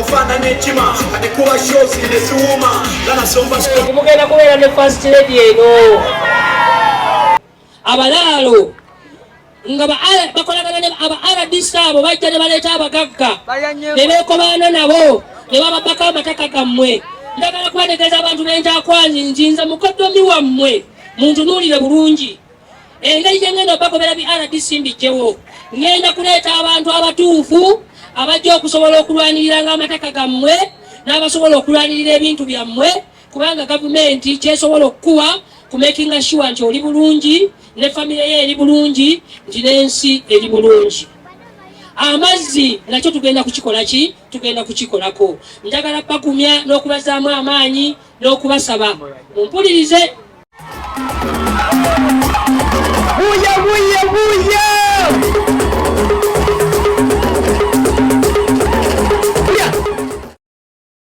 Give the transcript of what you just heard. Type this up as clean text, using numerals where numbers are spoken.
mufana n'ekima ate kuba shows ne ziwuma lanasomba mugenda kubeera ne first lady eno abalaalo nga bakolagana ne aba RDC abo bajja ne baleeta abagagga ne beekobaana nabo ne bababaka amataka gammwe. Ndagala kubategeeza abantu bentakwanyi njinza mukoddomi wammwe muntunuulire bulungi. Engeri gye ngenda obakobera bi RDC mbijjewo ngenda kuleeta abantu abatuufu abajja okusobola okulwanirira amataka gammwe n'abasobola okulwanirira ebintu byammwe kubanga gavumenti kyesobola okukuwa kumakinga sure nti oli bulungi ne famire ye eri bulungi nti n'ensi eri bulungi. Amazzi nakyo tugenda kukikola ki? Tugenda kukikolako. Njagala bagumya n'okubazaamu amaanyi n'okubasaba mumpulirize. Buya buya buya